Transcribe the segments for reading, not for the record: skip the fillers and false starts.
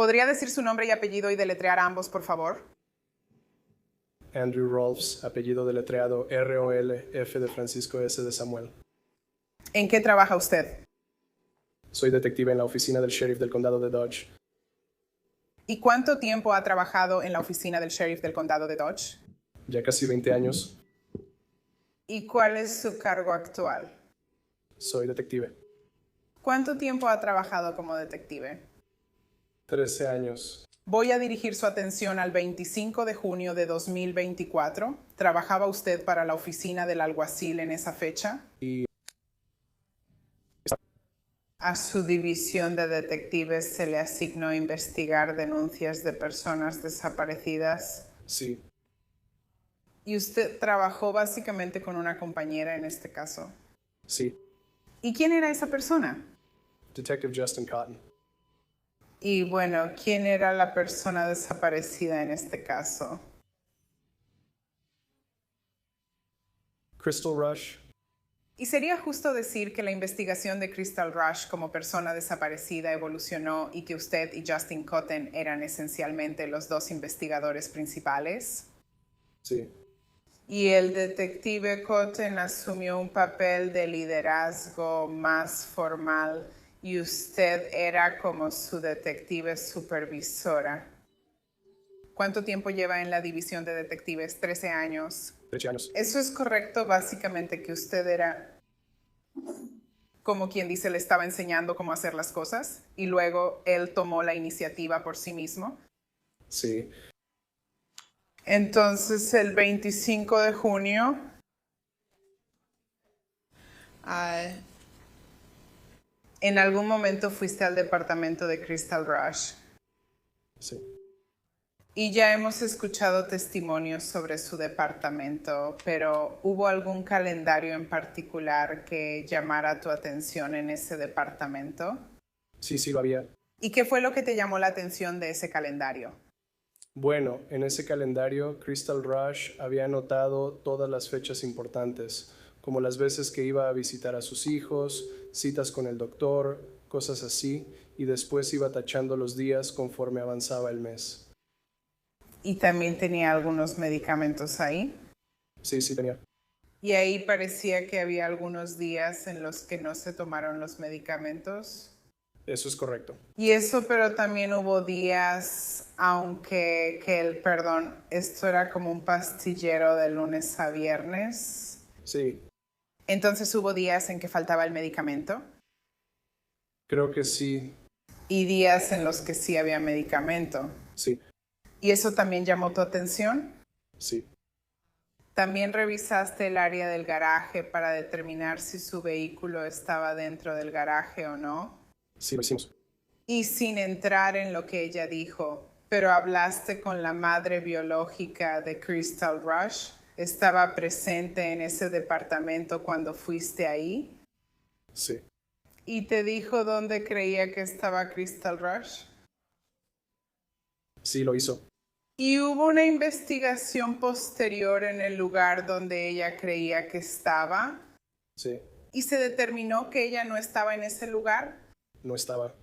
¿Podría decir su nombre y apellido y deletrear ambos, por favor? Andrew Rolfs, apellido deletreado R-O-L, F de Francisco, S de Samuel. ¿En qué trabaja usted? Soy detective en la oficina del sheriff del condado de Dodge. ¿Y cuánto tiempo ha trabajado en la oficina del sheriff del condado de Dodge? Ya casi 20 años. ¿Y cuál es su cargo actual? Soy detective. ¿Cuánto tiempo ha trabajado como detective? 13 años. Voy a dirigir su atención al 25 de junio de 2024. ¿Trabajaba usted para la oficina del alguacil en esa fecha? Y A su división de detectives se le asignó investigar denuncias de personas desaparecidas. sí, ¿Y usted trabajó básicamente con una compañera en este caso? sí. ¿Y quién era esa persona? Detective Justin Cotton. Y bueno, ¿quién era la persona desaparecida en este caso? Crystal Rush. ¿Y sería justo decir que la investigación de Crystal Rush como persona desaparecida evolucionó y que usted y Justin Cotton eran esencialmente los dos investigadores principales? Sí, Y el detective Cotton asumió un papel de liderazgo más formal y usted era como su detective supervisora. ¿Cuánto tiempo lleva en la división de detectives? 13 años. 13 años. Eso es correcto, básicamente, que usted era, como quien dice, le estaba enseñando cómo hacer las cosas y luego él tomó la iniciativa por sí mismo. Sí, Entonces, el 25 de junio, en algún momento fuiste al departamento de Crystal Rush. sí. Y ya hemos escuchado testimonios sobre su departamento, pero ¿hubo algún calendario en particular que llamara tu atención en ese departamento? Sí, sí lo había. ¿Y qué fue lo que te llamó la atención de ese calendario? Bueno, en ese calendario, Crystal Rush había anotado todas las fechas importantes, como las veces que iba a visitar a sus hijos, citas con el doctor, cosas así, y después iba tachando los días conforme avanzaba el mes. Y también tenía algunos medicamentos ahí. Sí, sí tenía. Y ahí parecía que había algunos días en los que no se tomaron los medicamentos. Eso es correcto. Y eso, pero también hubo días, perdón, esto era como un pastillero de lunes a viernes. Sí, Entonces hubo días en que faltaba el medicamento creo que sí. y días en los que sí había medicamento. Sí, ¿Y eso también llamó tu atención? sí, ¿También revisaste el área del garaje para determinar si su vehículo estaba dentro del garaje o no? sí lo hicimos. Y sin entrar en lo que ella dijo, pero hablaste con la madre biológica de Crystal Rush. ¿Estaba presente en ese departamento cuando fuiste ahí? Sí, ¿Y te dijo dónde creía que estaba Crystal Rush? sí lo hizo. ¿Y hubo una investigación posterior en el lugar donde ella creía que estaba? Sí, ¿Y se determinó que ella no estaba en ese lugar? no estaba.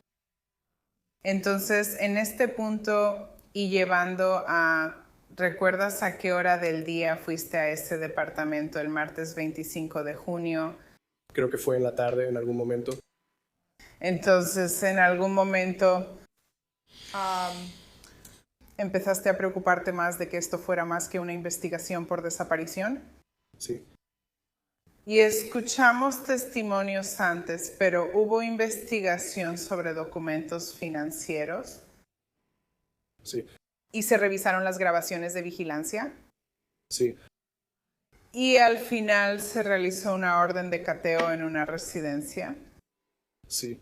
Entonces, en este punto y llevando a... ¿Recuerdas a qué hora del día fuiste a ese departamento el martes 25 de junio? Creo que fue en la tarde en algún momento. Entonces, en algún momento empezaste a preocuparte más de que esto fuera más que una investigación por desaparición. Sí, Y escuchamos testimonios antes, pero ¿hubo investigación sobre documentos financieros? sí, ¿Y se revisaron las grabaciones de vigilancia? sí, Y al final se realizó una orden de cateo en una residencia. sí.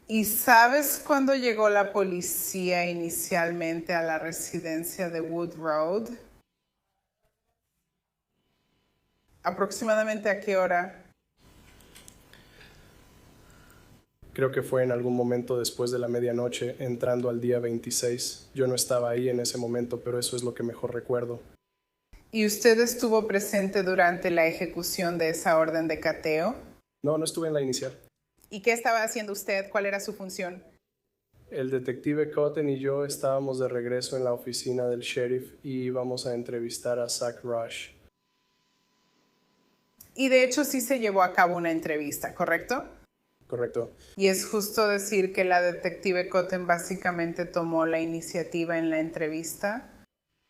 ¿Y sabes cuándo llegó la policía inicialmente a la residencia de Wood Road? ¿Aproximadamente a qué hora? Creo que fue en algún momento después de la medianoche, entrando al día 26. Yo no estaba ahí en ese momento, pero eso es lo que mejor recuerdo. ¿Y usted estuvo presente durante la ejecución de esa orden de cateo? No, no estuve en la inicial. ¿Y qué estaba haciendo usted? ¿Cuál era su función? El detective Cotton y yo estábamos de regreso en la oficina del sheriff y íbamos a entrevistar a Zach Rush. Y de hecho sí se llevó a cabo una entrevista, ¿correcto? Correcto. Y es justo decir que la detective Cotton básicamente tomó la iniciativa en la entrevista.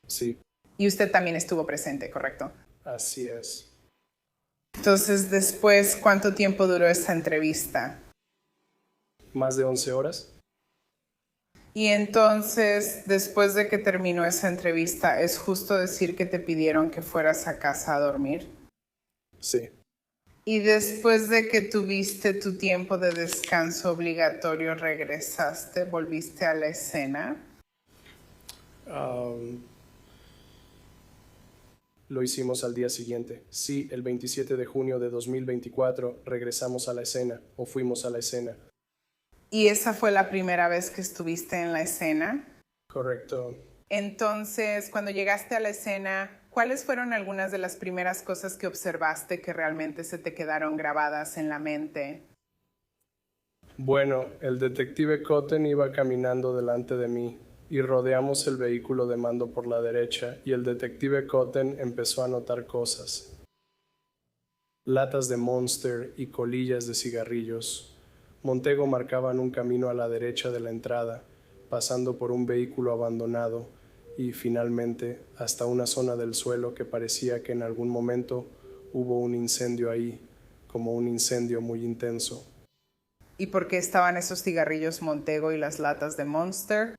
Sí, Y usted también estuvo presente, ¿correcto? así es. Entonces, después, ¿cuánto tiempo duró esa entrevista? Más de 11 horas. Y entonces, después de que terminó esa entrevista, ¿es justo decir que te pidieron que fueras a casa a dormir? Sí. Y después de que tuviste tu tiempo de descanso obligatorio, regresaste, volviste a la escena. Lo hicimos al día siguiente. Sí, el 27 de junio de 2024 regresamos a la escena o fuimos a la escena. ¿Y esa fue la primera vez que estuviste en la escena? Correcto. Entonces, cuando llegaste a la escena, ¿cuáles fueron algunas de las primeras cosas que observaste que realmente se te quedaron grabadas en la mente? Bueno, el detective Cotton iba caminando delante de mí y rodeamos el vehículo de mando por la derecha y el detective Cotton empezó a notar cosas. Latas de Monster y colillas de cigarrillos. Montego marcaban un camino a la derecha de la entrada, pasando por un vehículo abandonado y finalmente hasta una zona del suelo que parecía que en algún momento hubo un incendio ahí, como un incendio muy intenso. ¿Y por qué estaban esos cigarrillos Montego y las latas de Monster?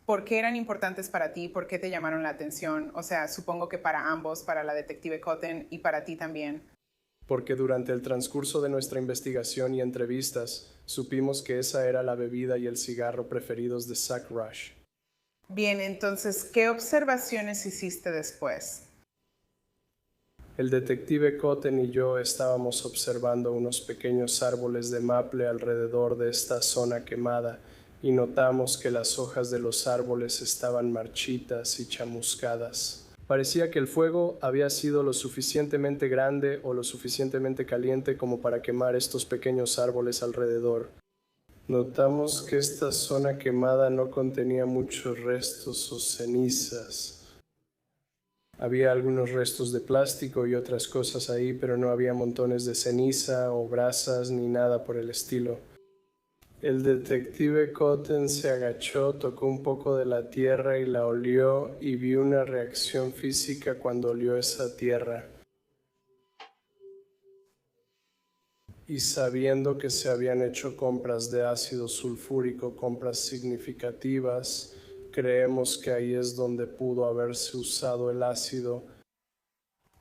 ¿Por qué eran importantes para ti? ¿Por qué te llamaron la atención? O sea, supongo que para ambos, para la detective Cotton y para ti también. Porque durante el transcurso de nuestra investigación y entrevistas, supimos que esa era la bebida y el cigarro preferidos de Zach Rush. Bien, entonces, ¿qué observaciones hiciste después? El detective Cotton y yo estábamos observando unos pequeños árboles de maple alrededor de esta zona quemada y notamos que las hojas de los árboles estaban marchitas y chamuscadas. Parecía que el fuego había sido lo suficientemente grande o lo suficientemente caliente como para quemar estos pequeños árboles alrededor. Notamos que esta zona quemada no contenía muchos restos o cenizas. Había algunos restos de plástico y otras cosas ahí, pero no había montones de ceniza o brasas ni nada por el estilo. El detective Cotton se agachó, tocó un poco de la tierra y la olió y vio una reacción física cuando olió esa tierra. Y sabiendo que se habían hecho compras de ácido sulfúrico, compras significativas, creemos que ahí es donde pudo haberse usado el ácido.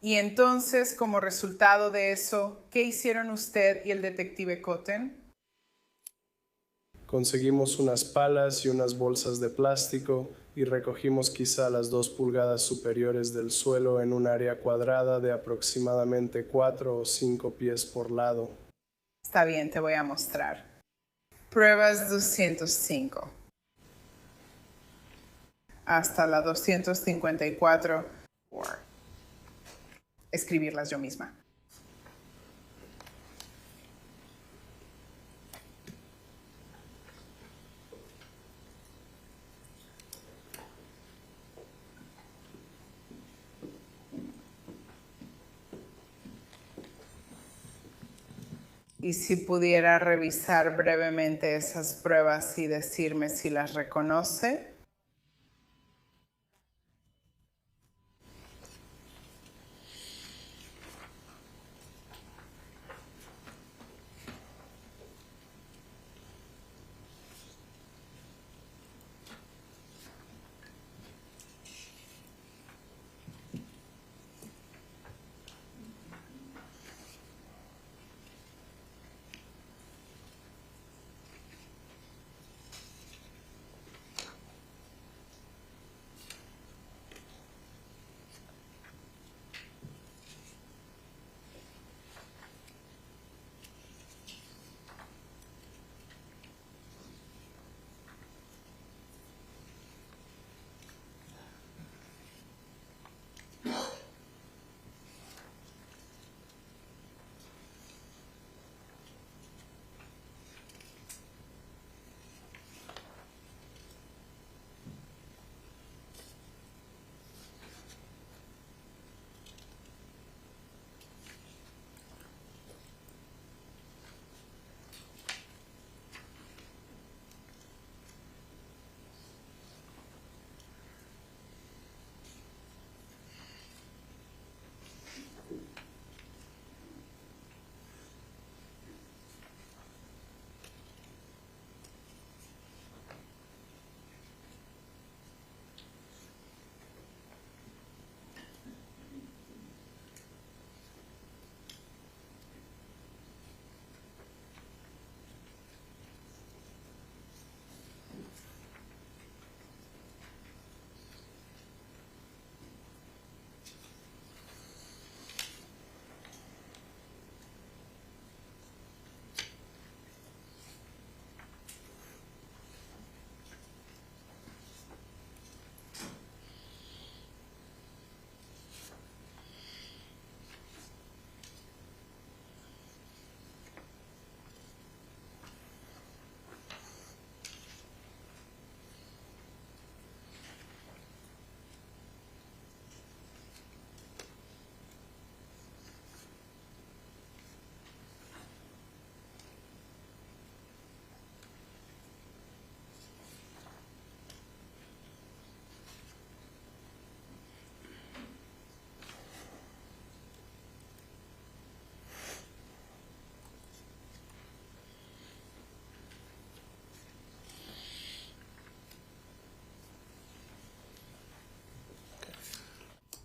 Y entonces, como resultado de eso, ¿qué hicieron usted y el detective Cotton? Conseguimos unas palas y unas bolsas de plástico y recogimos quizá las 2 pulgadas superiores del suelo en un área cuadrada de aproximadamente 4 o 5 pies por lado. Está bien, te voy a mostrar. Pruebas 205. Hasta la 254. Escribirlas yo misma. Y si pudiera revisar brevemente esas pruebas y decirme si las reconoce.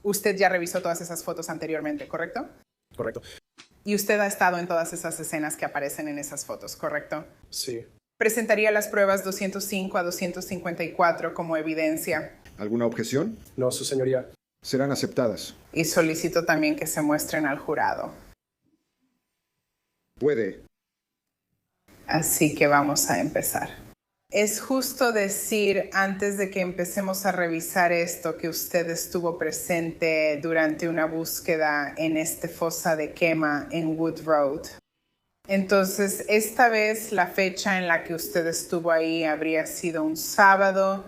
Usted ya revisó todas esas fotos anteriormente, ¿correcto? Correcto. Y usted ha estado en todas esas escenas que aparecen en esas fotos, ¿correcto? Sí. Presentaría las pruebas 205 a 254 como evidencia. ¿Alguna objeción? No, su señoría. Serán aceptadas. Y solicito también que se muestren al jurado. Puede. Así que vamos a empezar. Es justo decir, antes de que empecemos a revisar esto, que usted estuvo presente durante una búsqueda en esta fosa de quema en Wood Road. Entonces, esta vez la fecha en la que usted estuvo ahí habría sido un sábado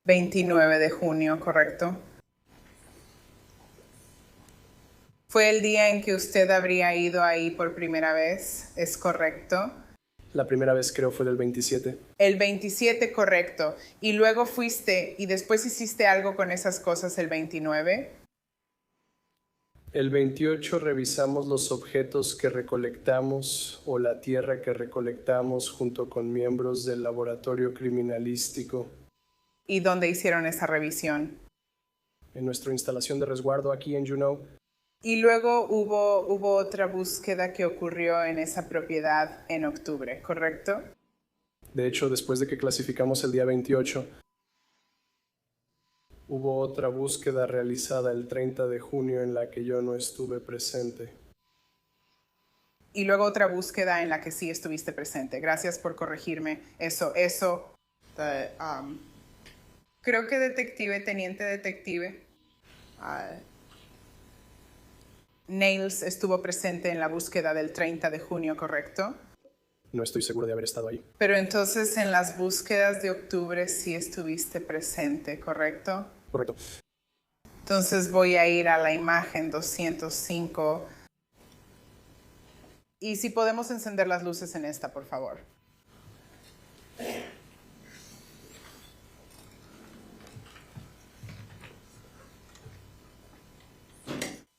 29 de junio, ¿correcto? Fue el día en que usted habría ido ahí por primera vez, ¿es correcto? La primera vez creo fue del 27. El 27, correcto. Y luego fuiste y después hiciste algo con esas cosas el 29. El 28 revisamos los objetos que recolectamos o la tierra que recolectamos junto con miembros del laboratorio criminalístico. ¿Y dónde hicieron esa revisión? En nuestra instalación de resguardo aquí en Juneau. Y luego hubo otra búsqueda que ocurrió en esa propiedad en octubre, ¿correcto? De hecho, después de que clasificamos el día 28, hubo otra búsqueda realizada el 30 de junio en la que yo no estuve presente. Y luego otra búsqueda en la que sí estuviste presente. Gracias por corregirme. Creo que teniente detective. Nails estuvo presente en la búsqueda del 30 de junio, ¿correcto? No estoy seguro de haber estado ahí. Pero entonces en las búsquedas de octubre sí estuviste presente, ¿correcto? Correcto. Entonces voy a ir a la imagen 205. Y si podemos encender las luces en esta, por favor.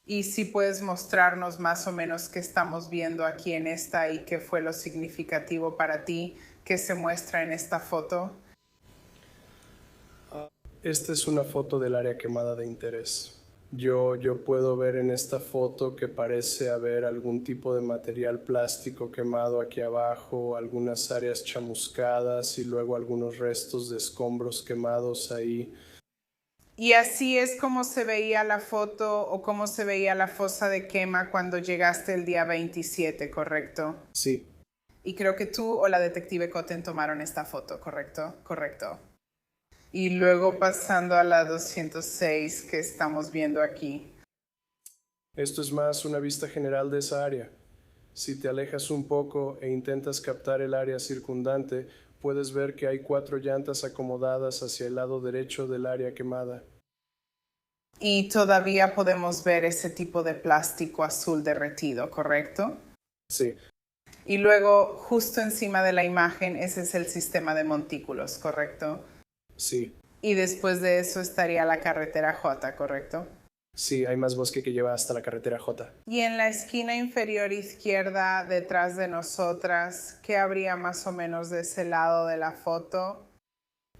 Y si puedes mostrarnos más o menos qué estamos viendo aquí en esta y qué fue lo significativo para ti que se muestra en esta foto. Esta es una foto del área quemada de interés. Yo puedo ver en esta foto que parece haber algún tipo de material plástico quemado aquí abajo, algunas áreas chamuscadas y luego algunos restos de escombros quemados ahí. Y así es como se veía la foto o cómo se veía la fosa de quema cuando llegaste el día 27, ¿correcto? Sí. Y creo que tú o la detective Cotten tomaron esta foto, ¿correcto? Correcto. Y luego pasando a la 206 que estamos viendo aquí. Esto es más una vista general de esa área. Si te alejas un poco e intentas captar el área circundante, puedes ver que hay 4 llantas acomodadas hacia el lado derecho del área quemada. Y todavía podemos ver ese tipo de plástico azul derretido, ¿correcto? Sí. Y luego, justo encima de la imagen, ese es el sistema de montículos, ¿correcto? Sí. Y después de eso estaría la carretera J, ¿correcto? Sí, hay más bosque que lleva hasta la carretera J. Y en la esquina inferior izquierda, detrás de nosotras, ¿qué habría más o menos de ese lado de la foto?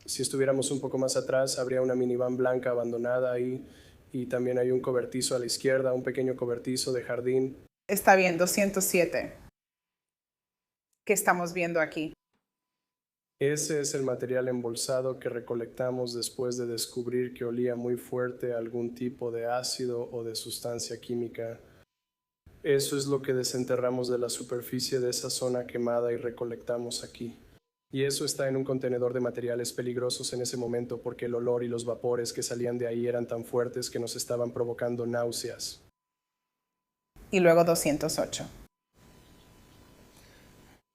Si estuviéramos un poco más atrás, habría una minivan blanca abandonada ahí y también hay un cobertizo a la izquierda, un pequeño cobertizo de jardín. Está bien, 207. ¿Qué estamos viendo aquí? Ese es el material embolsado que recolectamos después de descubrir que olía muy fuerte a algún tipo de ácido o de sustancia química. Eso es lo que desenterramos de la superficie de esa zona quemada y recolectamos aquí. Y eso está en un contenedor de materiales peligrosos en ese momento porque el olor y los vapores que salían de ahí eran tan fuertes que nos estaban provocando náuseas. Y luego 208.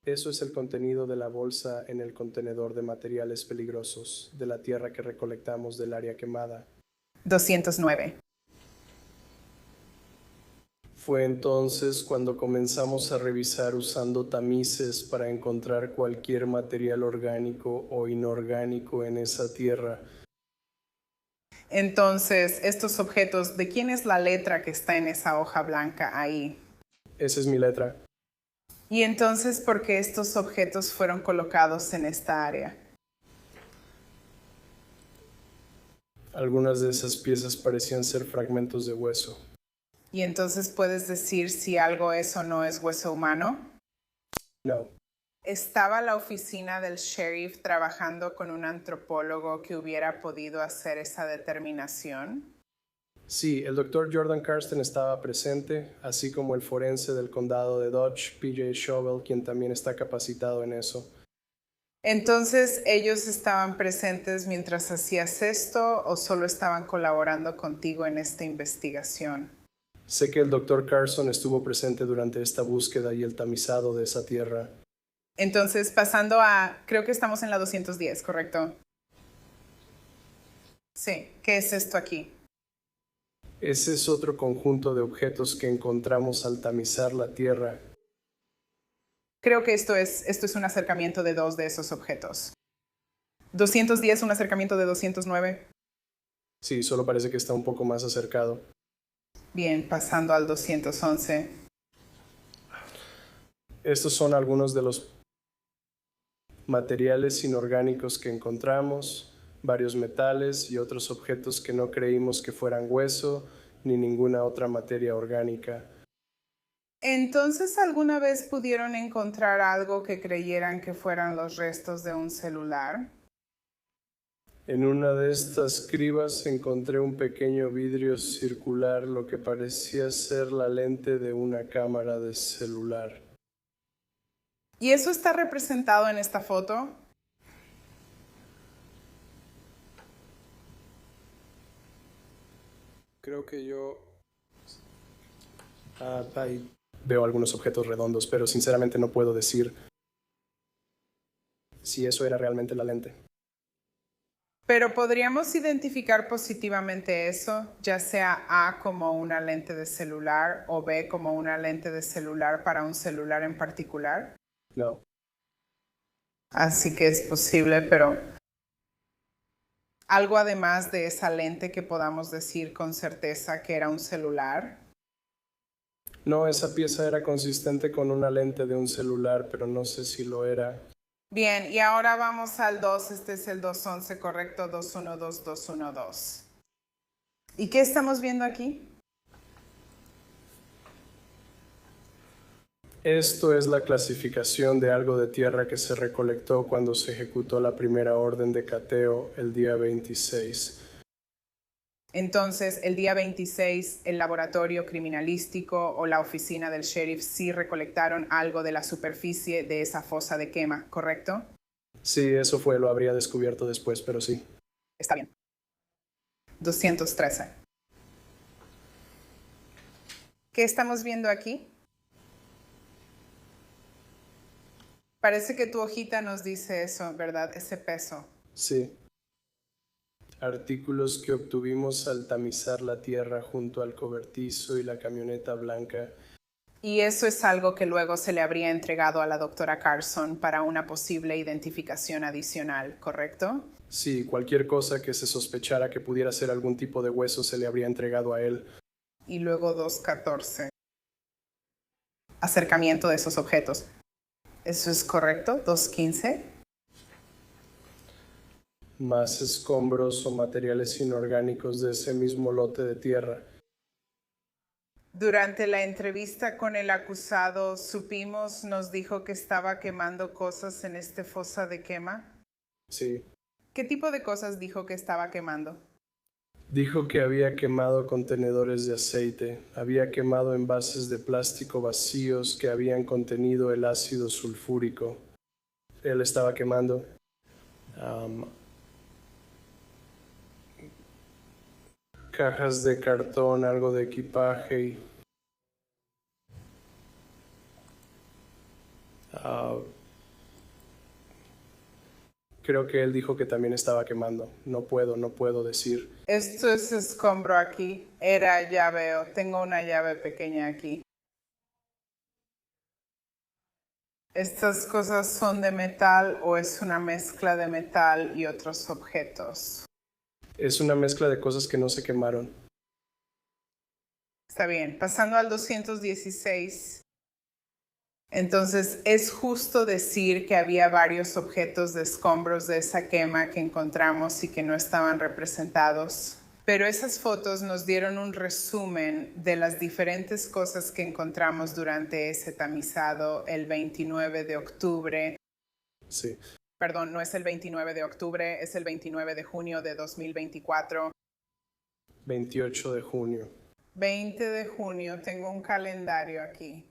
Eso es el contenido de la bolsa en el contenedor de materiales peligrosos de la tierra que recolectamos del área quemada. 209. Fue entonces cuando comenzamos a revisar usando tamices para encontrar cualquier material orgánico o inorgánico en esa tierra. Entonces, estos objetos, ¿de quién es la letra que está en esa hoja blanca ahí? Esa es mi letra. Y entonces, ¿por qué estos objetos fueron colocados en esta área? Algunas de esas piezas parecían ser fragmentos de hueso. Y entonces puedes decir si algo es o no es hueso humano. No. ¿Estaba la oficina del sheriff trabajando con un antropólogo que hubiera podido hacer esa determinación? Sí, el doctor Jordan Karsten estaba presente, así como el forense del condado de Dodge, PJ Shovel, quien también está capacitado en eso. Entonces, ¿ellos estaban presentes mientras hacías esto o solo estaban colaborando contigo en esta investigación? Sé que el doctor Carson estuvo presente durante esta búsqueda y el tamizado de esa tierra. Entonces, pasando a, creo que estamos en la 210, ¿correcto? Sí, ¿qué es esto aquí? Ese es otro conjunto de objetos que encontramos al tamizar la tierra. Creo que esto es un acercamiento de dos de esos objetos. 210, un acercamiento de 209. Sí, solo parece que está un poco más acercado. Bien, pasando al 211. Estos son algunos de los materiales inorgánicos que encontramos, varios metales y otros objetos que no creímos que fueran hueso ni ninguna otra materia orgánica. Entonces, ¿alguna vez pudieron encontrar algo que creyeran que fueran los restos de un celular? En una de estas cribas encontré un pequeño vidrio circular, lo que parecía ser la lente de una cámara de celular. ¿Y eso está representado en esta foto? Creo que ahí veo algunos objetos redondos, pero sinceramente no puedo decir si eso era realmente la lente. Pero podríamos identificar positivamente eso, ya sea A como una lente de celular o B como una lente de celular para un celular en particular. No. Así que es posible, pero algo además de esa lente que podamos decir con certeza que era un celular. No, esa pieza era consistente con una lente de un celular, pero no sé si lo era. Bien, y ahora vamos al 2, este es el 211, correcto, 212, 212. ¿Y qué estamos viendo aquí? Esto es la clasificación de algo de tierra que se recolectó cuando se ejecutó la primera orden de cateo el día 26. Entonces, el día 26, el laboratorio criminalístico o la oficina del sheriff sí recolectaron algo de la superficie de esa fosa de quema, ¿correcto? Sí, eso fue, lo habría descubierto después, pero sí. Está bien. 213. ¿Qué estamos viendo aquí? Parece que tu hojita nos dice eso, ¿verdad? Ese peso. Sí. Artículos que obtuvimos al tamizar la tierra junto al cobertizo y la camioneta blanca. Y eso es algo que luego se le habría entregado a la doctora Carson para una posible identificación adicional, ¿correcto? Sí, cualquier cosa que se sospechara que pudiera ser algún tipo de hueso se le habría entregado a él. Y luego 214. Acercamiento de esos objetos. ¿Eso es correcto? 215. Más escombros o materiales inorgánicos de ese mismo lote de tierra. Durante la entrevista con el acusado, nos dijo que estaba quemando cosas en este fosa de quema. Sí. ¿Qué tipo de cosas dijo que estaba quemando? Dijo que había quemado contenedores de aceite, había quemado envases de plástico vacíos que habían contenido el ácido sulfúrico. Él estaba quemando cajas de cartón, algo de equipaje y creo que él dijo que también estaba quemando. No puedo decir. Esto es escombro aquí. Era, ya veo. Tengo una llave pequeña aquí. ¿Estas cosas son de metal o es una mezcla de metal y otros objetos? Es una mezcla de cosas que no se quemaron. Está bien. Pasando al 216. Entonces, es justo decir que había varios objetos de escombros de esa quema que encontramos y que no estaban representados. Pero esas fotos nos dieron un resumen de las diferentes cosas que encontramos durante ese tamizado el 29 de octubre. Sí. Perdón, no es el 29 de octubre, es el 29 de junio de 2024. 28 de junio. 20 de junio, tengo un calendario aquí.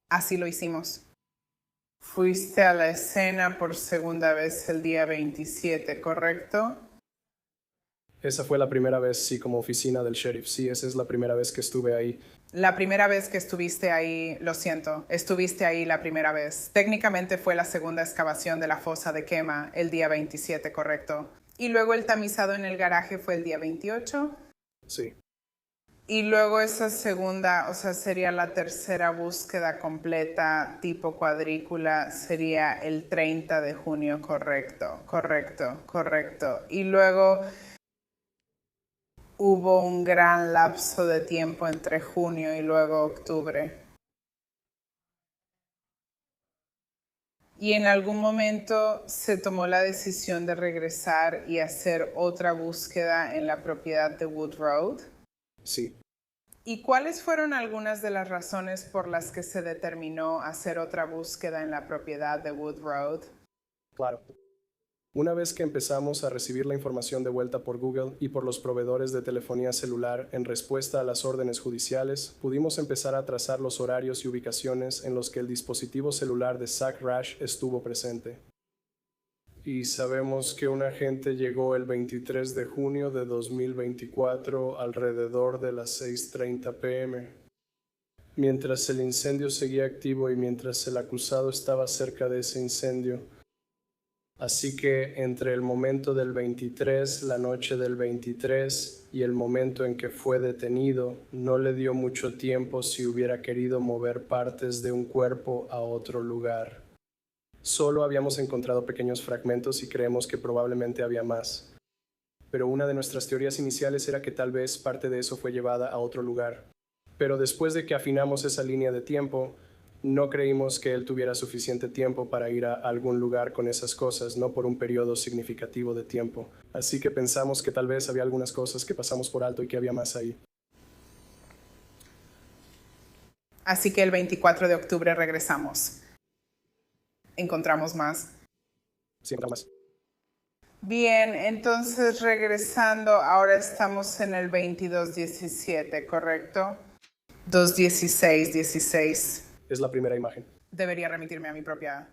Así lo hicimos. Fuiste a la escena por segunda vez el día 27, ¿correcto? Esa fue la primera vez, sí, como oficina del sheriff. Sí, esa es la primera vez que estuve ahí. La primera vez que estuviste ahí, lo siento, estuviste ahí la primera vez. Técnicamente fue la segunda excavación de la fosa de quema el día 27, ¿correcto? Y luego el tamizado en el garaje fue el día 28. Sí. Y luego esa segunda, o sea, sería la tercera búsqueda completa tipo cuadrícula, sería el 30 de junio, correcto. Y luego hubo un gran lapso de tiempo entre junio y luego octubre. Y en algún momento se tomó la decisión de regresar y hacer otra búsqueda en la propiedad de Wood Road. Sí. ¿Y cuáles fueron algunas de las razones por las que se determinó hacer otra búsqueda en la propiedad de Wood Road? Claro. Una vez que empezamos a recibir la información de vuelta por Google y por los proveedores de telefonía celular en respuesta a las órdenes judiciales, pudimos empezar a trazar los horarios y ubicaciones en los que el dispositivo celular de Zach Rash estuvo presente. Y sabemos que un agente llegó el 23 de junio de 2024 alrededor de las 6:30 p.m. Mientras el incendio seguía activo y mientras el acusado estaba cerca de ese incendio. Así que entre el momento del 23, la noche del 23 y el momento en que fue detenido, no le dio mucho tiempo si hubiera querido mover partes de un cuerpo a otro lugar. Solo habíamos encontrado pequeños fragmentos y creemos que probablemente había más. Pero una de nuestras teorías iniciales era que tal vez parte de eso fue llevada a otro lugar. Pero después de que afinamos esa línea de tiempo, no creímos que él tuviera suficiente tiempo para ir a algún lugar con esas cosas, no por un periodo significativo de tiempo. Así que pensamos que tal vez había algunas cosas que pasamos por alto y que había más ahí. Así que el 24 de octubre regresamos. Encontramos más. Sí, encontramos más. Bien, entonces regresando, ahora estamos en el 22-17, ¿correcto? 2-16-16. Es la primera imagen. Debería remitirme a mi propia.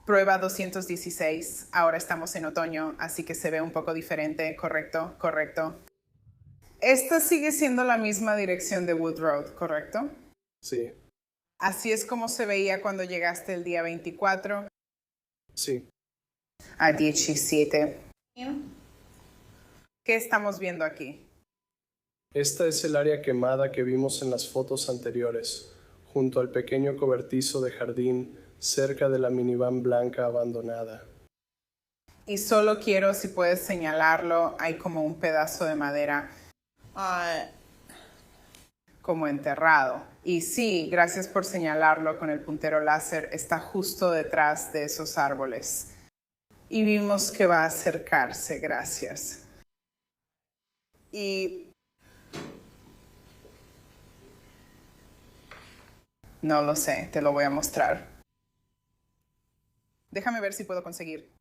Prueba 216. Ahora estamos en otoño, así que se ve un poco diferente. Correcto. Esta sigue siendo la misma dirección de Wood Road, ¿correcto? Sí. Así es como se veía cuando llegaste el día 24. Sí. A 17. ¿Qué estamos viendo aquí? Esta es el área quemada que vimos en las fotos anteriores, junto al pequeño cobertizo de jardín cerca de la minivan blanca abandonada. Y solo quiero, si puedes señalarlo, hay como un pedazo de madera como enterrado. Y sí, gracias por señalarlo con el puntero láser, está justo detrás de esos árboles. Y vimos que va a acercarse, gracias. Y no lo sé, te lo voy a mostrar. Déjame ver si puedo conseguir.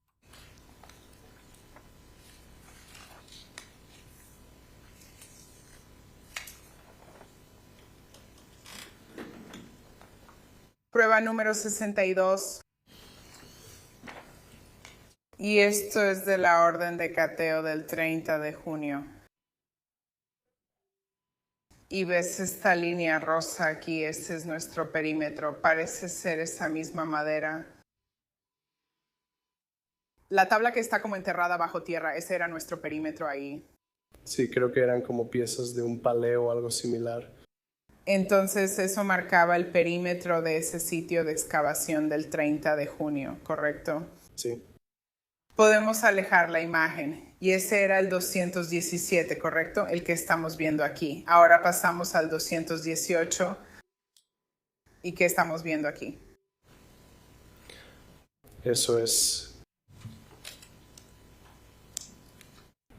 Prueba número 62. Y esto es de la orden de cateo del 30 de junio. Y ves esta línea rosa aquí, este es nuestro perímetro. Parece ser esa misma madera. La tabla que está como enterrada bajo tierra, ese era nuestro perímetro ahí. Sí, creo que eran como piezas de un paleo o algo similar. Entonces eso marcaba el perímetro de ese sitio de excavación del 30 de junio, ¿correcto? Sí. Podemos alejar la imagen. Y ese era el 217, ¿correcto? El que estamos viendo aquí. Ahora pasamos al 218. ¿Y qué estamos viendo aquí? Eso es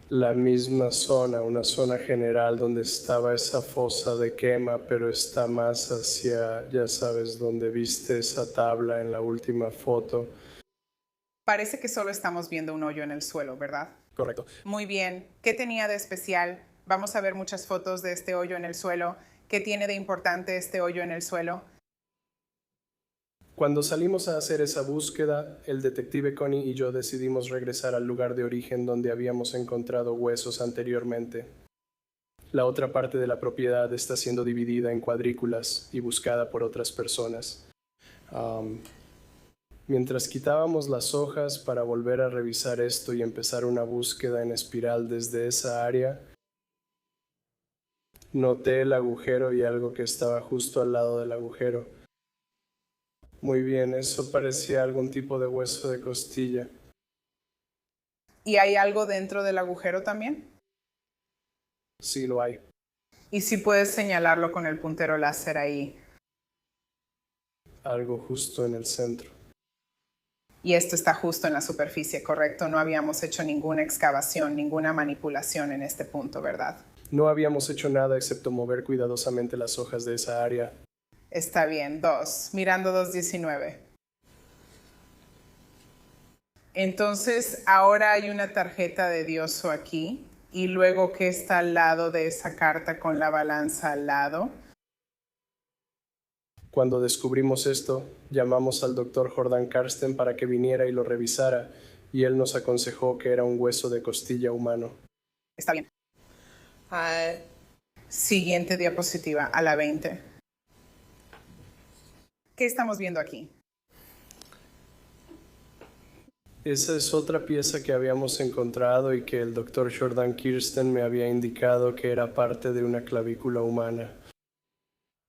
la misma zona, una zona general donde estaba esa fosa de quema, pero está más hacia, ya sabes, donde viste esa tabla en la última foto. Parece que solo estamos viendo un hoyo en el suelo, ¿verdad? Correcto. Muy bien. ¿Qué tenía de especial? Vamos a ver muchas fotos de este hoyo en el suelo. ¿Qué tiene de importante este hoyo en el suelo? Cuando salimos a hacer esa búsqueda, el detective Connie y yo decidimos regresar al lugar de origen donde habíamos encontrado huesos anteriormente. La otra parte de la propiedad está siendo dividida en cuadrículas y buscada por otras personas. Mientras quitábamos las hojas para volver a revisar esto y empezar una búsqueda en espiral desde esa área, noté el agujero y algo que estaba justo al lado del agujero. Muy bien, eso parecía algún tipo de hueso de costilla. ¿Y hay algo dentro del agujero también? Sí, lo hay. Y si puedes señalarlo con el puntero láser ahí. Algo justo en el centro. Y esto está justo en la superficie, ¿correcto? No habíamos hecho ninguna excavación, ninguna manipulación en este punto, ¿verdad? No habíamos hecho nada excepto mover cuidadosamente las hojas de esa área. Está bien, 2. Mirando 219. Entonces, ahora hay una tarjeta de Dioso aquí. Y luego, ¿qué está al lado de esa carta con la balanza al lado? Cuando descubrimos esto, llamamos al doctor Jordan Karsten para que viniera y lo revisara, y él nos aconsejó que era un hueso de costilla humano. Está bien. Siguiente diapositiva, a la 20. ¿Qué estamos viendo aquí? Esa es otra pieza que habíamos encontrado y que el doctor Jordan Kirsten me había indicado que era parte de una clavícula humana.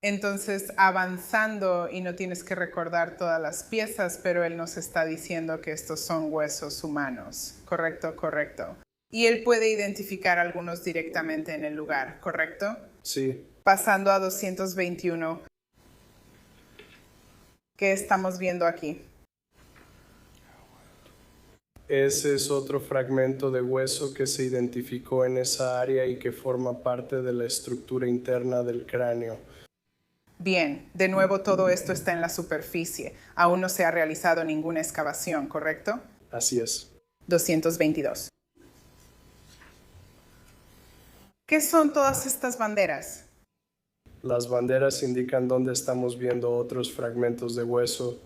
Entonces, avanzando, y no tienes que recordar todas las piezas, pero él nos está diciendo que estos son huesos humanos. Correcto, correcto. Y él puede identificar algunos directamente en el lugar, ¿correcto? Sí. Pasando a 221. ¿Qué estamos viendo aquí? Ese es otro fragmento de hueso que se identificó en esa área y que forma parte de la estructura interna del cráneo. Bien, de nuevo todo esto está en la superficie. Aún no se ha realizado ninguna excavación, ¿correcto? Así es. 222. ¿Qué son todas estas banderas? Las banderas indican dónde estamos viendo otros fragmentos de hueso.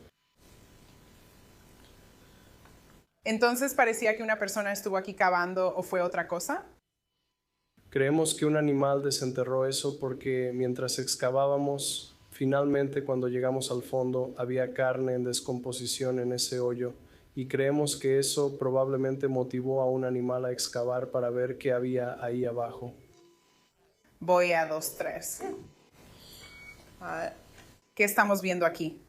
Entonces, ¿parecía que una persona estuvo aquí cavando o fue otra cosa? Creemos que un animal desenterró eso porque mientras excavábamos, finalmente cuando llegamos al fondo había carne en descomposición en ese hoyo y creemos que eso probablemente motivó a un animal a excavar para ver qué había ahí abajo. Voy a 2.3. ¿Qué estamos viendo aquí?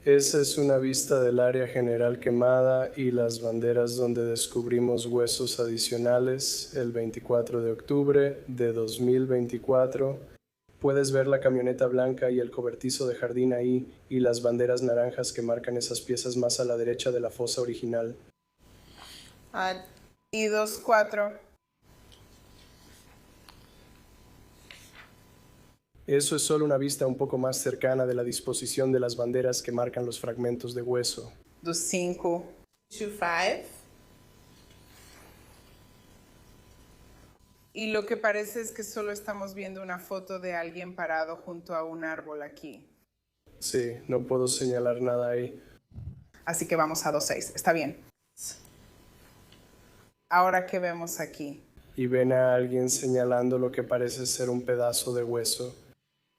Esa es una vista del área general quemada y las banderas donde descubrimos huesos adicionales el 24 de octubre de 2024. Puedes ver la camioneta blanca y el cobertizo de jardín ahí y las banderas naranjas que marcan esas piezas más a la derecha de la fosa original. Y 2.4. Eso es solo una vista un poco más cercana de la disposición de las banderas que marcan los fragmentos de hueso. 2.5. 2.5. Y lo que parece es que solo estamos viendo una foto de alguien parado junto a un árbol aquí. Sí, no puedo señalar nada ahí. Así que vamos a 2.6. Está bien. Ahora, ¿qué vemos aquí? Y ven a alguien señalando lo que parece ser un pedazo de hueso.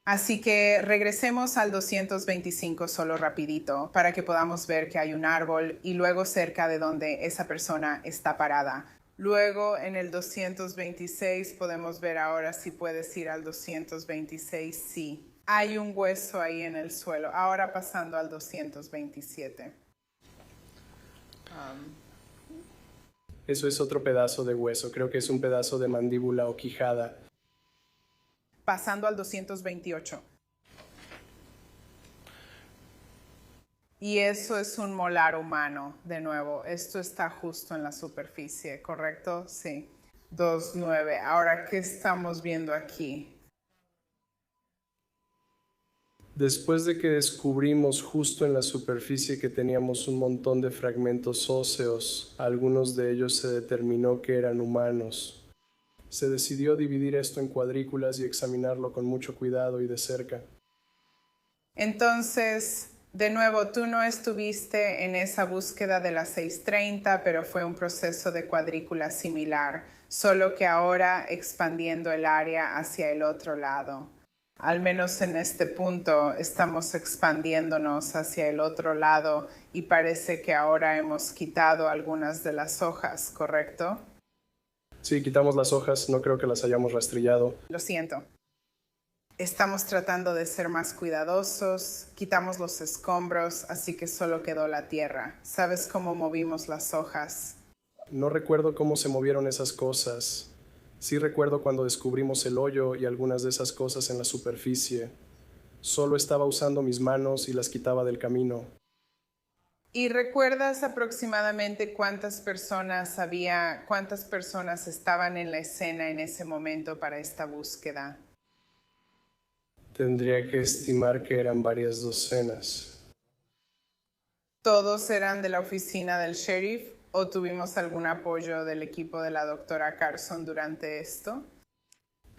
Así que regresemos al 225 solo rapidito para que podamos ver que hay un árbol y luego cerca de donde esa persona está parada. Luego en el 226 podemos ver ahora si puedes ir al 226. Sí, hay un hueso ahí en el suelo. Ahora pasando al 227. Eso es otro pedazo de hueso. Creo que es un pedazo de mandíbula o quijada. Pasando al 228. Y eso es un molar humano, de nuevo. Esto está justo en la superficie, ¿correcto? Sí. 29. Ahora, ¿qué estamos viendo aquí? Después de que descubrimos justo en la superficie que teníamos un montón de fragmentos óseos, algunos de ellos se determinó que eran humanos. Se decidió dividir esto en cuadrículas y examinarlo con mucho cuidado y de cerca. Entonces, de nuevo, tú no estuviste en esa búsqueda de la 630, pero fue un proceso de cuadrícula similar, solo que ahora expandiendo el área hacia el otro lado. Al menos en este punto estamos expandiéndonos hacia el otro lado y parece que ahora hemos quitado algunas de las hojas, ¿correcto? Sí, quitamos las hojas, no creo que las hayamos rastrillado. Lo siento. Estamos tratando de ser más cuidadosos, quitamos los escombros, así que solo quedó la tierra. ¿Sabes cómo movimos las hojas? No recuerdo cómo se movieron esas cosas. Sí recuerdo cuando descubrimos el hoyo y algunas de esas cosas en la superficie. Solo estaba usando mis manos y las quitaba del camino. ¿Y recuerdas aproximadamente cuántas personas estaban en la escena en ese momento para esta búsqueda? Tendría que estimar que eran varias docenas. ¿Todos eran de la oficina del sheriff o tuvimos algún apoyo del equipo de la doctora Carson durante esto?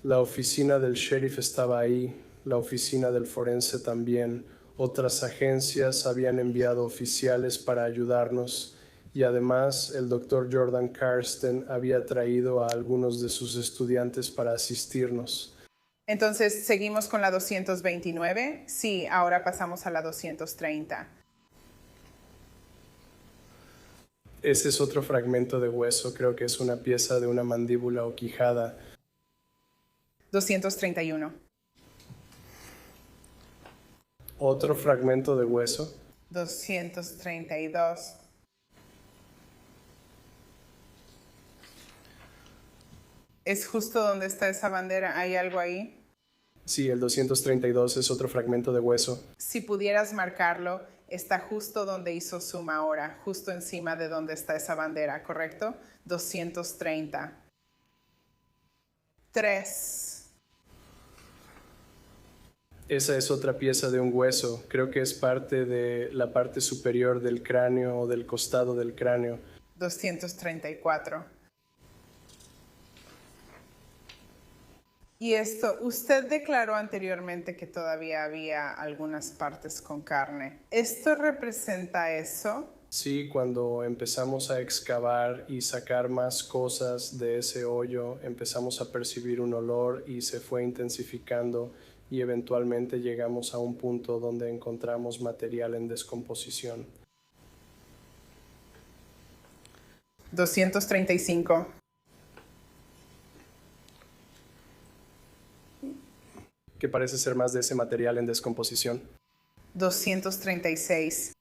La oficina del sheriff estaba ahí, la oficina del forense también. Otras agencias habían enviado oficiales para ayudarnos y además el doctor Jordan Karsten había traído a algunos de sus estudiantes para asistirnos. Entonces, ¿seguimos con la 229? Sí, ahora pasamos a la 230. Ese es otro fragmento de hueso, creo que es una pieza de una mandíbula o quijada. 231. Otro fragmento de hueso. 232. ¿Es justo donde está esa bandera? ¿Hay algo ahí? Sí, el 232 es otro fragmento de hueso. Si pudieras marcarlo, está justo donde hizo zoom ahora, justo encima de donde está esa bandera, ¿correcto? 230. 3. Esa es otra pieza de un hueso. Creo que es parte de la parte superior del cráneo o del costado del cráneo. 234. Y esto, usted declaró anteriormente que todavía había algunas partes con carne. ¿Esto representa eso? Sí, cuando empezamos a excavar y sacar más cosas de ese hoyo, empezamos a percibir un olor y se fue intensificando y eventualmente llegamos a un punto donde encontramos material en descomposición. 235. Que parece ser más de ese material en descomposición. 236.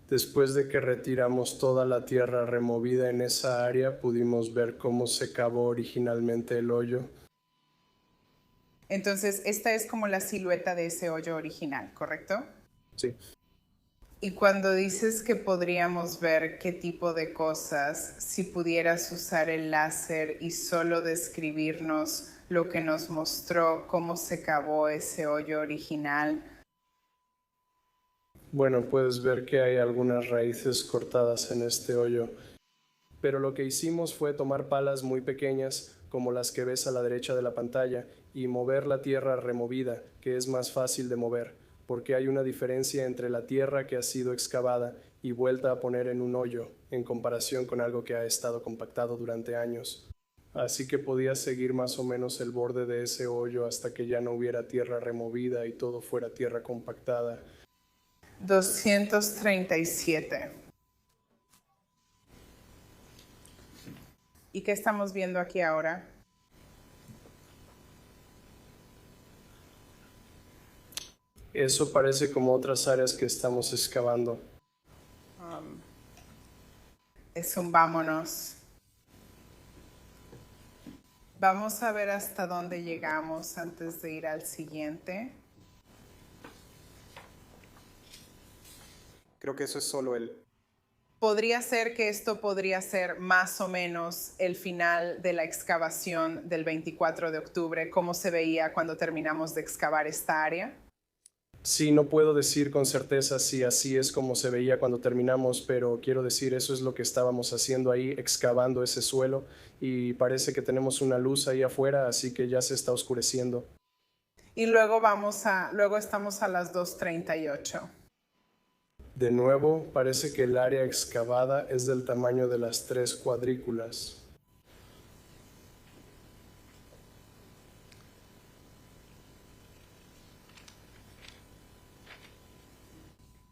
Después de que retiramos toda la tierra removida en esa área, pudimos ver cómo se cavó originalmente el hoyo. Entonces, esta es como la silueta de ese hoyo original, ¿correcto? Sí. Y cuando dices que podríamos ver qué tipo de cosas, si pudieras usar el láser y solo describirnos lo que nos mostró, cómo se cavó ese hoyo original. Bueno, puedes ver que hay algunas raíces cortadas en este hoyo. Pero lo que hicimos fue tomar palas muy pequeñas, como las que ves a la derecha de la pantalla, y mover la tierra removida, que es más fácil de mover, porque hay una diferencia entre la tierra que ha sido excavada y vuelta a poner en un hoyo, en comparación con algo que ha estado compactado durante años. Así que podías seguir más o menos el borde de ese hoyo hasta que ya no hubiera tierra removida y todo fuera tierra compactada. 237. ¿Y qué estamos viendo aquí ahora? Eso parece como otras áreas que estamos excavando. Es un vámonos. Vamos a ver hasta dónde llegamos antes de ir al siguiente. Creo que eso es solo el... Podría ser que esto podría ser más o menos el final de la excavación del 24 de octubre, cómo se veía cuando terminamos de excavar esta área. Sí, no puedo decir con certeza si así es como se veía cuando terminamos, pero quiero decir, eso es lo que estábamos haciendo ahí, excavando ese suelo, y parece que tenemos una luz ahí afuera, así que ya se está oscureciendo. Y luego luego estamos a las 2:38. De nuevo, parece que el área excavada es del tamaño de las 3 cuadrículas.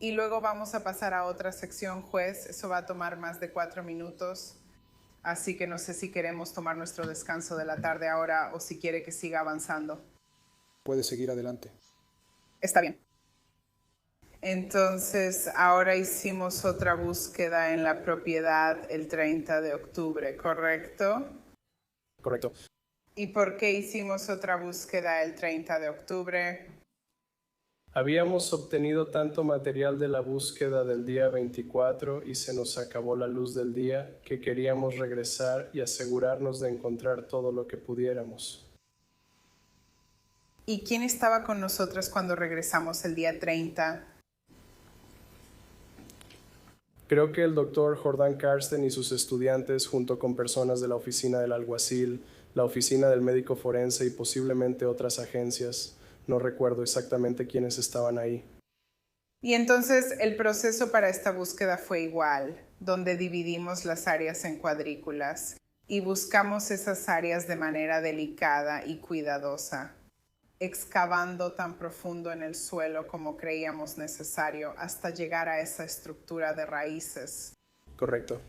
Y luego vamos a pasar a otra sección, juez. Eso va a tomar más de 4 minutos. Así que no sé si queremos tomar nuestro descanso de la tarde ahora o si quiere que siga avanzando. Puede seguir adelante. Está bien. Entonces, ahora hicimos otra búsqueda en la propiedad el 30 de octubre, ¿correcto? Correcto. ¿Y por qué hicimos otra búsqueda el 30 de octubre? Habíamos obtenido tanto material de la búsqueda del día 24 y se nos acabó la luz del día que queríamos regresar y asegurarnos de encontrar todo lo que pudiéramos. ¿Y quién estaba con nosotros cuando regresamos el día 30? Creo que el doctor Jordan Karsten y sus estudiantes, junto con personas de la oficina del alguacil, la oficina del médico forense y posiblemente otras agencias. No recuerdo exactamente quiénes estaban ahí. Y entonces el proceso para esta búsqueda fue igual, donde dividimos las áreas en cuadrículas y buscamos esas áreas de manera delicada y cuidadosa, excavando tan profundo en el suelo como creíamos necesario hasta llegar a esa estructura de raíces. Correcto.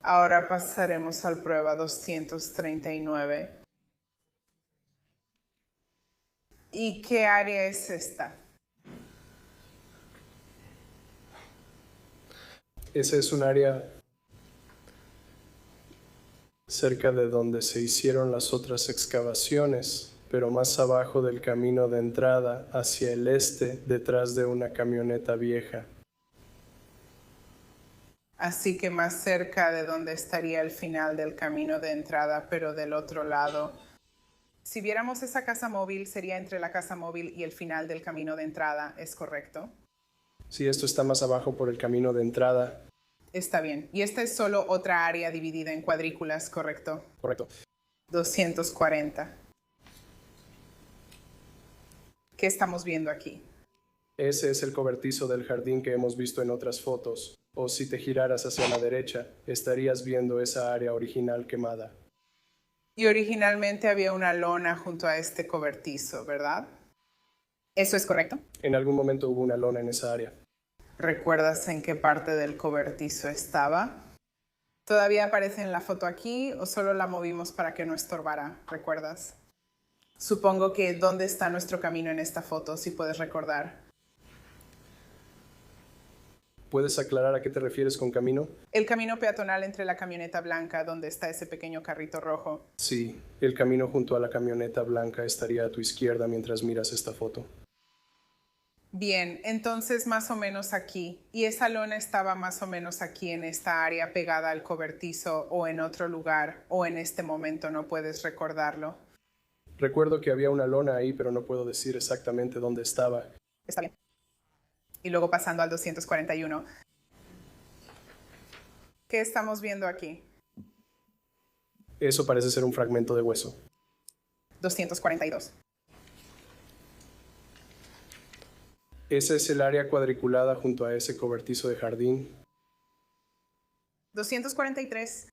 Ahora pasaremos al prueba 239. ¿Y qué área es esta? Ese es un área cerca de donde se hicieron las otras excavaciones, pero más abajo del camino de entrada hacia el este, detrás de una camioneta vieja. Así que más cerca de donde estaría el final del camino de entrada, pero del otro lado. Si viéramos esa casa móvil, sería entre la casa móvil y el final del camino de entrada, ¿es correcto? Sí, esto está más abajo por el camino de entrada. Está bien. Y esta es solo otra área dividida en cuadrículas, ¿correcto? Correcto. 240. ¿Qué estamos viendo aquí? Ese es el cobertizo del jardín que hemos visto en otras fotos. O si te giraras hacia la derecha, estarías viendo esa área original quemada. Y originalmente había una lona junto a este cobertizo, ¿verdad? ¿Eso es correcto? En algún momento hubo una lona en esa área. ¿Recuerdas en qué parte del cobertizo estaba? ¿Todavía aparece en la foto aquí o solo la movimos para que no estorbara? ¿Recuerdas? Supongo que ¿dónde está nuestro camino en esta foto, si puedes recordar? ¿Puedes aclarar a qué te refieres con camino? El camino peatonal entre la camioneta blanca donde está ese pequeño carrito rojo. Sí, el camino junto a la camioneta blanca estaría a tu izquierda mientras miras esta foto. Bien, entonces más o menos aquí. ¿Y esa lona estaba más o menos aquí en esta área pegada al cobertizo o en otro lugar o en este momento no puedes recordarlo? Recuerdo que había una lona ahí, pero no puedo decir exactamente dónde estaba. Está bien. Y luego pasando al 241. ¿Qué estamos viendo aquí? Eso parece ser un fragmento de hueso. 242. Ese es el área cuadriculada junto a ese cobertizo de jardín. 243.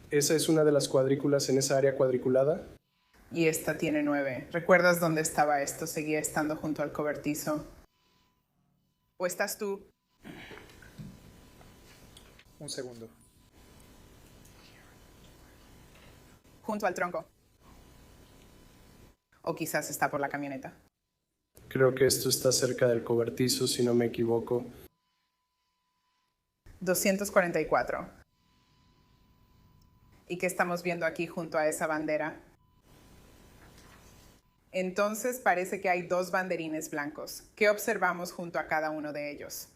¿Esa es una de las cuadrículas en esa área cuadriculada? Y esta tiene 9. ¿Recuerdas dónde estaba esto? Seguía estando junto al cobertizo. ¿O estás tú? Un segundo. Junto al tronco. O quizás está por la camioneta. Creo que esto está cerca del cobertizo, si no me equivoco. 244. ¿Y qué estamos viendo aquí junto a esa bandera? Entonces parece que hay 2 banderines blancos. ¿Qué observamos junto a cada uno de ellos?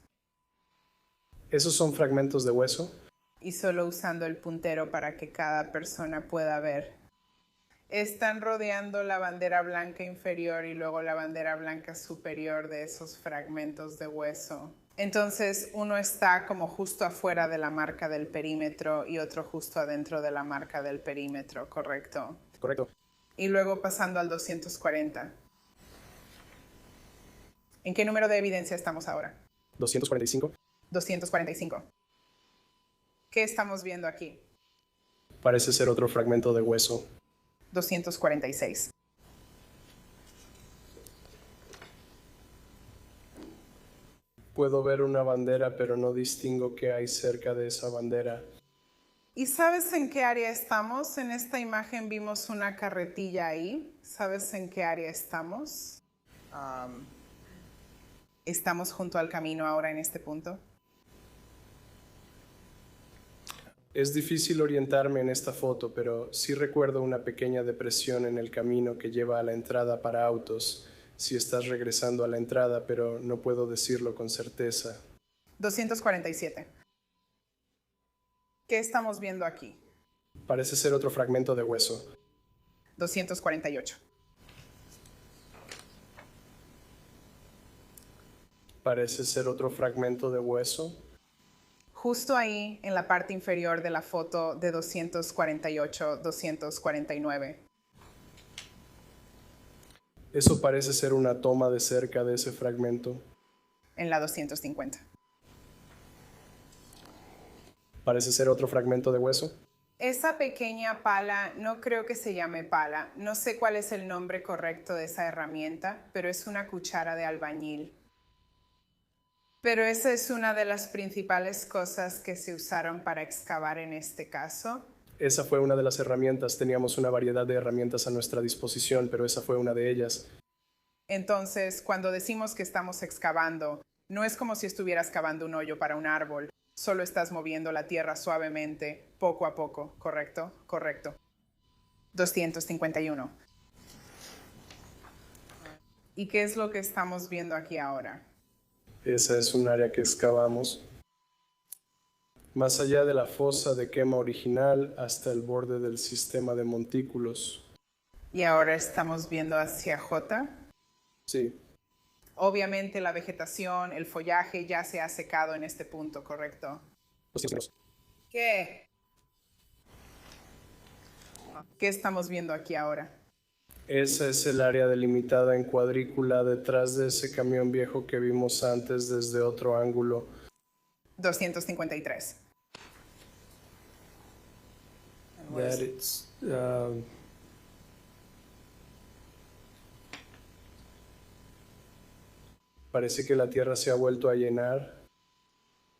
¿Esos son fragmentos de hueso? Y solo usando el puntero para que cada persona pueda ver. Están rodeando la bandera blanca inferior y luego la bandera blanca superior de esos fragmentos de hueso. Entonces uno está como justo afuera de la marca del perímetro y otro justo adentro de la marca del perímetro, ¿correcto? Correcto. Y luego pasando al 240. ¿En qué número de evidencia estamos ahora? 245. 245. ¿Qué estamos viendo aquí? Parece ser otro fragmento de hueso. 246. Puedo ver una bandera, pero no distingo qué hay cerca de esa bandera. ¿Y sabes en qué área estamos? En esta imagen vimos una carretilla ahí. ¿Sabes en qué área estamos? ¿Estamos junto al camino ahora en este punto? Es difícil orientarme en esta foto, pero sí recuerdo una pequeña depresión en el camino que lleva a la entrada para autos. Si estás regresando a la entrada, pero no puedo decirlo con certeza. 247. ¿Qué estamos viendo aquí? Parece ser otro fragmento de hueso. 248. Parece ser otro fragmento de hueso. Justo ahí, en la parte inferior de la foto de 248, 249. Eso parece ser una toma de cerca de ese fragmento. En la 250. Parece ser otro fragmento de hueso. Esa pequeña pala, no creo que se llame pala. No sé cuál es el nombre correcto de esa herramienta, pero es una cuchara de albañil. Pero esa es una de las principales cosas que se usaron para excavar en este caso. Esa fue una de las herramientas. Teníamos una variedad de herramientas a nuestra disposición, pero esa fue una de ellas. Entonces, cuando decimos que estamos excavando, no es como si estuvieras cavando un hoyo para un árbol. Solo estás moviendo la tierra suavemente, poco a poco, ¿correcto? Correcto. 251. ¿Y qué es lo que estamos viendo aquí ahora? Esa es un área que excavamos. Más allá de la fosa de quema original hasta el borde del sistema de montículos. Y ahora estamos viendo hacia J. Sí, Obviamente la vegetación, el follaje ya se ha secado en este punto, ¿correcto? ¿Qué? ¿Qué estamos viendo aquí ahora? esa es el área delimitada en cuadrícula detrás de ese camión viejo que vimos antes desde otro ángulo. 253. Parece que la tierra se ha vuelto a llenar.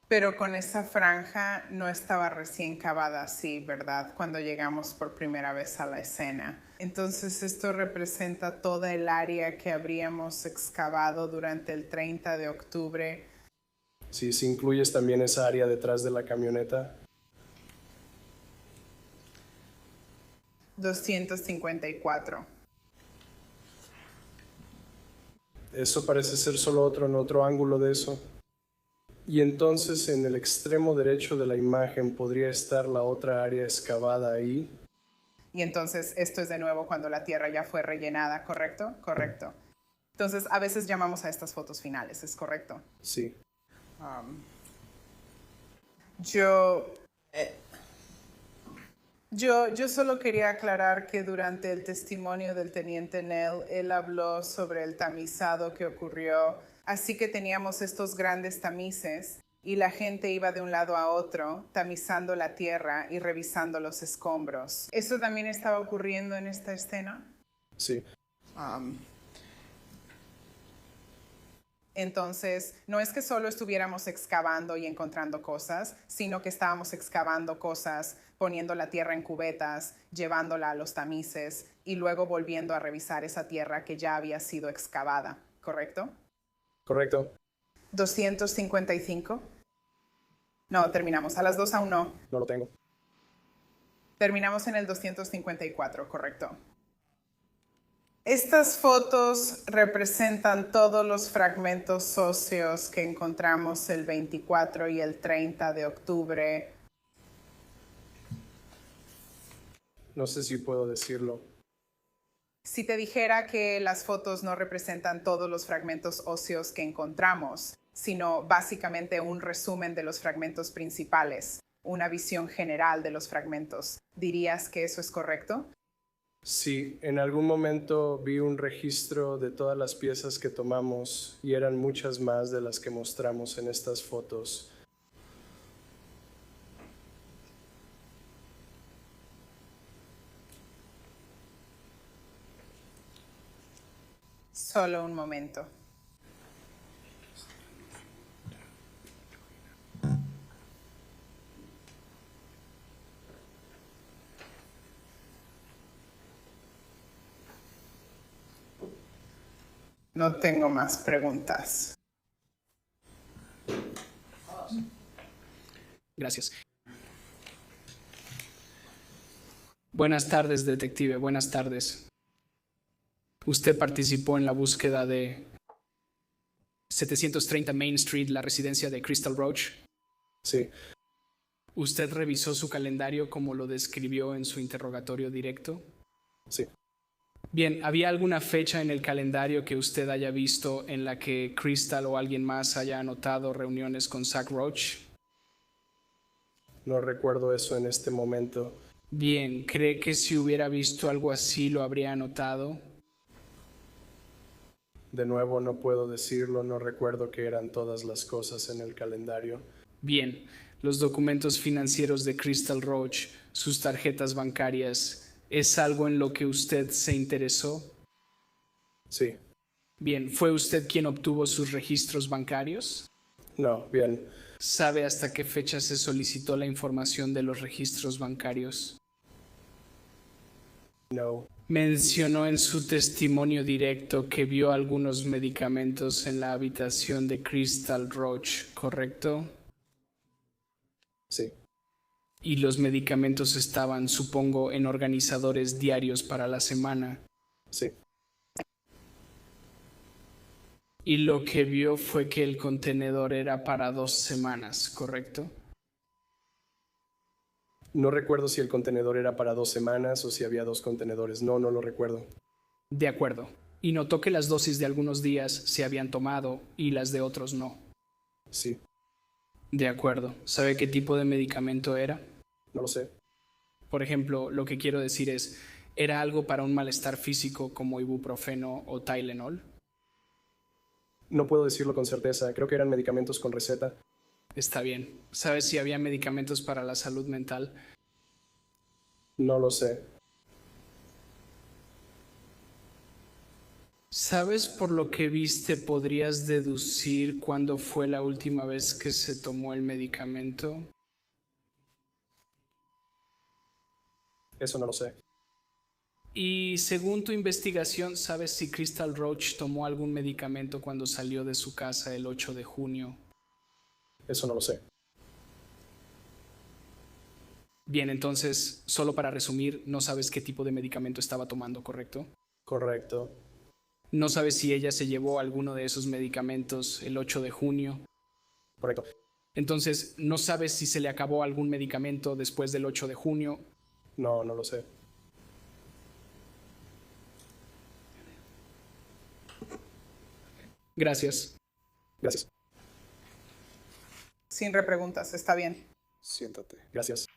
Pero con esa franja no estaba recién cavada así, ¿verdad? Cuando llegamos por primera vez a la escena. Entonces esto representa toda el área que habríamos excavado durante el 30 de octubre. Sí, si incluyes también esa área detrás de la camioneta. 254. Eso parece ser solo otro ángulo de eso. Y entonces en el extremo derecho de la imagen podría estar la otra área excavada ahí. Y entonces esto es de nuevo cuando la tierra ya fue rellenada, ¿correcto? Correcto. Entonces a veces llamamos a estas fotos finales, ¿es correcto? Sí. Yo solo quería aclarar que durante el testimonio del teniente Nell, él habló sobre el tamizado que ocurrió. Así que teníamos estos grandes tamices y la gente iba de un lado a otro, tamizando la tierra y revisando los escombros. ¿Eso también estaba ocurriendo en esta escena? Sí. Entonces, no es que solo estuviéramos excavando y encontrando cosas, sino que estábamos excavando cosas poniendo la tierra en cubetas, llevándola a los tamices y luego volviendo a revisar esa tierra que ya había sido excavada, ¿correcto? Correcto. 255. No, terminamos. A las 2 aún no. No lo tengo. Terminamos en el 254, correcto. Estas fotos representan todos los fragmentos óseos que encontramos el 24 y el 30 de octubre. No sé si puedo decirlo. Si te dijera que las fotos no representan todos los fragmentos óseos que encontramos, sino básicamente un resumen de los fragmentos principales, una visión general de los fragmentos, ¿dirías que eso es correcto? Sí, en algún momento vi un registro de todas las piezas que tomamos y eran muchas más de las que mostramos en estas fotos. Solo un momento. No tengo más preguntas. Gracias. Buenas tardes, detective. Buenas tardes. Usted participó en la búsqueda de 730 Main Street, la residencia de Crystal Roach. Sí, ¿Usted revisó su calendario como lo describió en su interrogatorio directo? sí. Bien, ¿había alguna fecha en el calendario que usted haya visto en la que Crystal o alguien más haya anotado reuniones con Zach Roach? No recuerdo eso en este momento. Bien, ¿cree que si hubiera visto algo así lo habría anotado? De nuevo, no puedo decirlo, no recuerdo que eran todas las cosas en el calendario. Bien, los documentos financieros de Crystal Roach, sus tarjetas bancarias, ¿es algo en lo que usted se interesó? Sí. Bien, ¿fue usted quien obtuvo sus registros bancarios? No, bien. ¿Sabe hasta qué fecha se solicitó la información de los registros bancarios? No. Mencionó en su testimonio directo que vio algunos medicamentos en la habitación de Crystal Roach, ¿correcto? Sí. Y los medicamentos estaban, supongo, en organizadores diarios para la semana. Sí. Y lo que vio fue que el contenedor era para 2 semanas, ¿correcto? No recuerdo si el contenedor era para 2 semanas o si había 2 contenedores. No, no lo recuerdo. De acuerdo. Y notó que las dosis de algunos días se habían tomado y las de otros no. Sí. De acuerdo. ¿Sabe qué tipo de medicamento era? No lo sé. Por ejemplo, lo que quiero decir es, ¿era algo para un malestar físico como ibuprofeno o Tylenol? No puedo decirlo con certeza. Creo que eran medicamentos con receta. Está bien. ¿Sabes si había medicamentos para la salud mental? No lo sé. ¿Sabes por lo que viste podrías deducir cuándo fue la última vez que se tomó el medicamento? Eso no lo sé. Y según tu investigación, ¿sabes si Crystal Roach tomó algún medicamento cuando salió de su casa el 8 de junio? Eso no lo sé. Bien, entonces, solo para resumir, no sabes qué tipo de medicamento estaba tomando, ¿correcto? Correcto. No sabes si ella se llevó alguno de esos medicamentos el 8 de junio. Correcto. Entonces, no sabes si se le acabó algún medicamento después del 8 de junio. No, no lo sé. Gracias. Gracias. Sin repreguntas, está bien. Siéntate. Gracias.